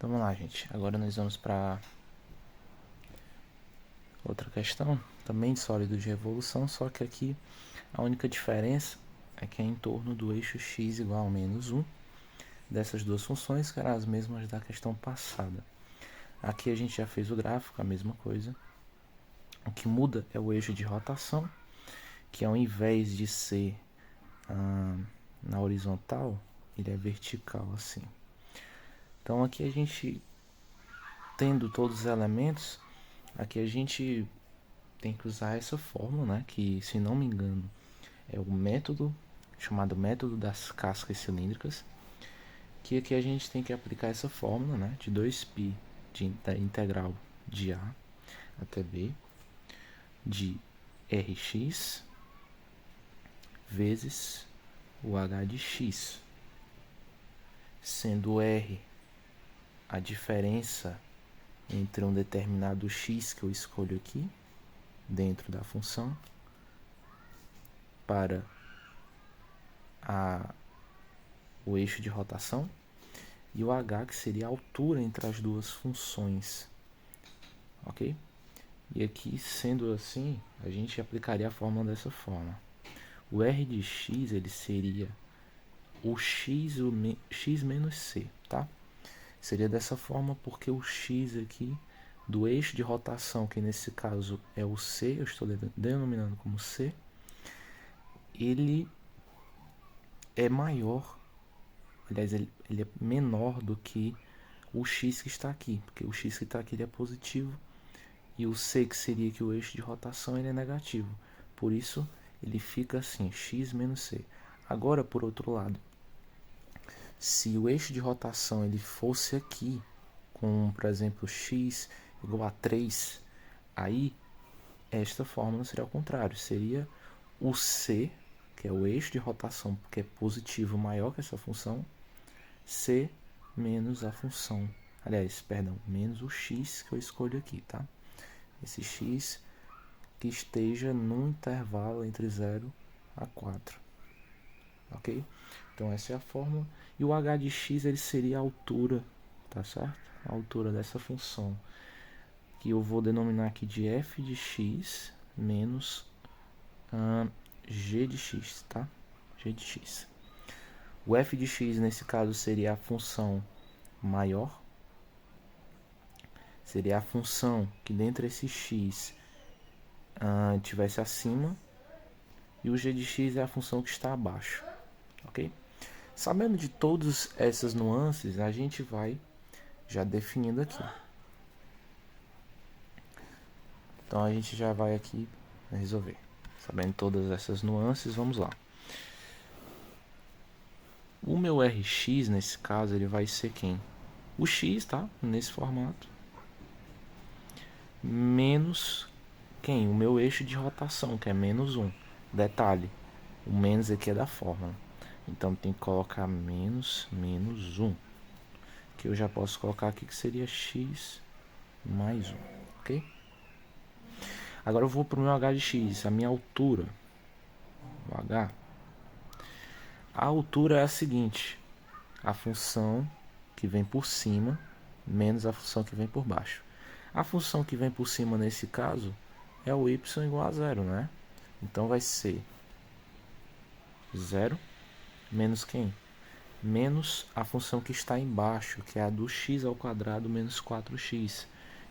Então vamos lá, gente. Agora nós vamos para outra questão, também de sólido de revolução, só que aqui a única diferença é que é em torno do eixo x igual a menos 1 dessas duas funções, que eram as mesmas da questão passada. Aqui a gente já fez o gráfico, a mesma coisa. O que muda é o eixo de rotação, que ao invés de ser na horizontal, ele é vertical assim. Então aqui a gente, tendo todos os elementos, aqui a gente tem que usar essa fórmula, né, que, se não me engano, é o método chamado método das cascas cilíndricas, que aqui a gente tem que aplicar essa fórmula, né, de 2π da integral de a até b de Rx vezes o h de x, sendo R a diferença entre um determinado x que eu escolho aqui dentro da função para o eixo de rotação, e o h, que seria a altura entre as duas funções, ok? E aqui, sendo assim, a gente aplicaria a fórmula dessa forma. O R de x, ele seria o x menos c, tá? Seria dessa forma porque o x aqui do eixo de rotação, que nesse caso é o c, eu estou denominando como c, ele é maior, aliás, ele é menor do que o x que está aqui, porque o x que está aqui ele é positivo e o c, que seria aqui o eixo de rotação, ele é negativo. Por isso, ele fica assim, x menos c. Agora, por outro lado, se o eixo de rotação ele fosse aqui, com, por exemplo, x igual a 3, aí esta fórmula seria ao contrário. Seria o c, que é o eixo de rotação, porque é positivo maior que essa função, c menos a função. Aliás, perdão, menos o x que eu escolho aqui, tá? Esse x que esteja no intervalo entre 0 a 4. Ok? Então essa é a fórmula. E o h de x ele seria a altura, tá certo? A altura dessa função, que eu vou denominar aqui de f de x menos g de x, tá? G de x. O f de x nesse caso seria a função maior, seria a função que dentro desse x tivesse acima, e o g de x é a função que está abaixo, ok? Sabendo de todas essas nuances, a gente vai já definindo aqui. Então a gente já vai aqui resolver. Sabendo todas essas nuances, vamos lá. O meu Rx, nesse caso, ele vai ser quem? O x, tá? Nesse formato. Menos quem? O meu eixo de rotação, que é menos 1. Detalhe, o menos aqui é da fórmula. Então tem que colocar menos 1. Que eu já posso colocar aqui que seria x mais 1, ok? Agora eu vou para o meu h de x, a minha altura. O h. A altura é a seguinte: a função que vem por cima menos a função que vem por baixo. A função que vem por cima nesse caso é o y igual a 0, né? Então vai ser 0 menos quem? Menos a função que está embaixo, que é a do x ao quadrado menos 4x.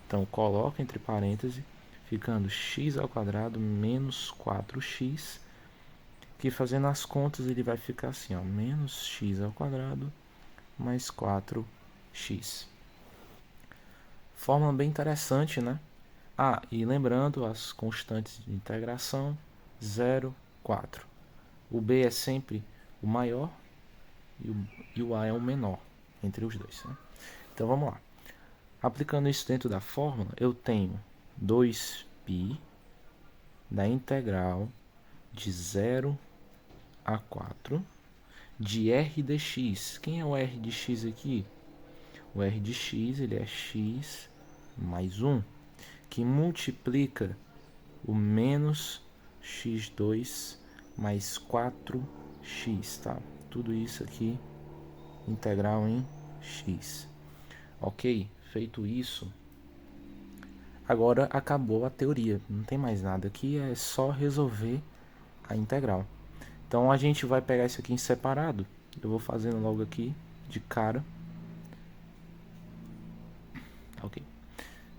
Então coloca entre parênteses, ficando x ao quadrado menos 4x, que fazendo as contas ele vai ficar assim, ó, menos x ao quadrado mais 4x. Fórmula bem interessante, né? E lembrando as constantes de integração, 0, 4. O b é sempre o maior e o a é o menor entre os dois, né? Então vamos lá. Aplicando isso dentro da fórmula, eu tenho 2π da integral de 0 a 4 de r de x. Quem é o r de x aqui? O r de x ele é x mais 1, que multiplica o menos x2 mais 4x, tá? Tudo isso aqui integral em x. Ok? Feito isso, agora acabou a teoria, não tem mais nada aqui, é só resolver a integral. Então a gente vai pegar isso aqui em separado. Eu vou fazendo logo aqui de cara. Ok.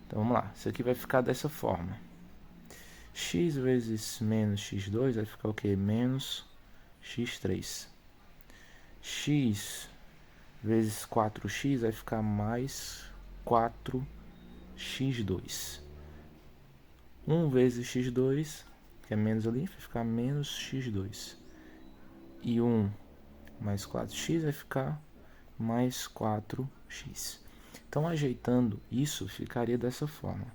Então vamos lá. Isso aqui vai ficar dessa forma. X vezes menos x2 vai ficar o quê? Menos x3. X vezes 4x vai ficar mais 4x2. 1 vezes x2, que é menos ali, vai ficar menos x2. E 1 mais 4x vai ficar mais 4x. Então, ajeitando isso, ficaria dessa forma.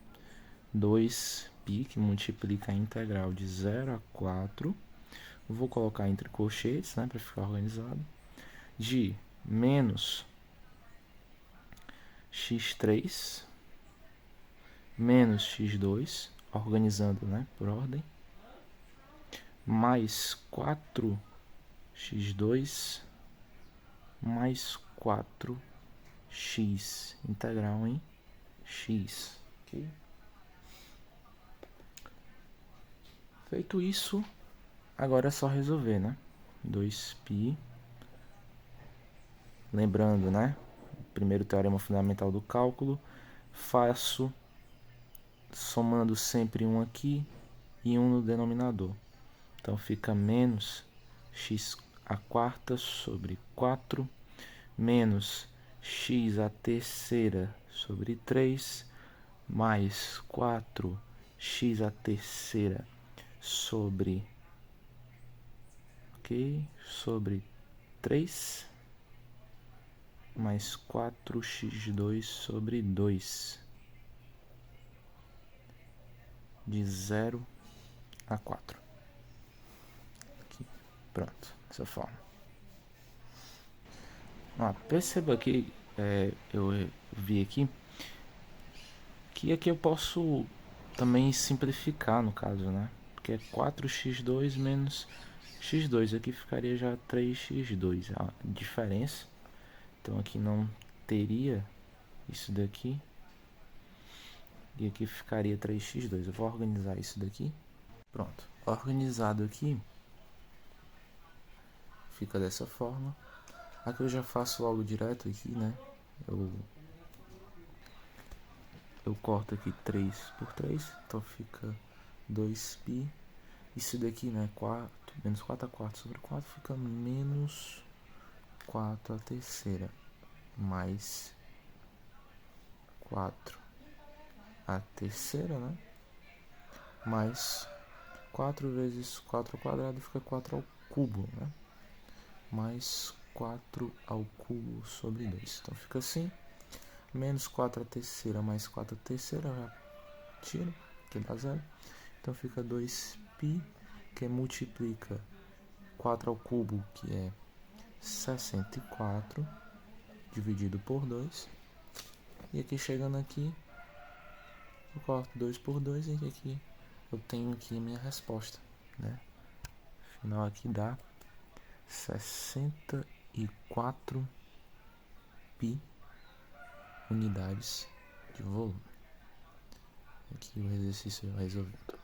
2π, que multiplica a integral de 0 a 4. Vou colocar entre colchetes, né, para ficar organizado. De menos x3 menos x2, organizando, né, por ordem, mais 4x2 mais 4x, integral em x. Okay? Feito isso, agora é só resolver, né? 2π, lembrando, né? Primeiro teorema fundamental do cálculo, faço somando sempre um aqui e um no denominador. Então fica menos x a quarta sobre 4, menos x a terceira sobre 3, mais 4x a terceira sobre, sobre 3, mais 4x2 sobre 2, de 0 a 4. Aqui, pronto, dessa forma. Perceba que eu vi aqui que aqui eu posso também simplificar no caso, né? Porque é 4x2 menos x2, aqui ficaria já 3x2, a diferença. Então aqui não teria isso daqui, e aqui ficaria 3x2. Eu vou organizar isso daqui. Pronto, organizado aqui, fica dessa forma. Aqui eu já faço logo direto aqui, né? Eu corto aqui 3 por 3, então fica 2π. Isso daqui, né? 4, menos 4 a 4 sobre 4 fica menos 4 a terceira, mais 4 a terceira, né? Mais 4 vezes 4 ao quadrado fica 4 ao cubo, né? Mais 4 ao cubo sobre 2. Então fica assim. Menos 4 a terceira mais 4 a terceira, já tiro, que dá 0. Então fica 2π, que multiplica 4 ao cubo, que é 64, dividido por 2. E aqui chegando aqui, eu corto 2 por 2 e aqui eu tenho aqui a minha resposta, né? Afinal aqui dá 64 π unidades de volume. Aqui o exercício resolvido.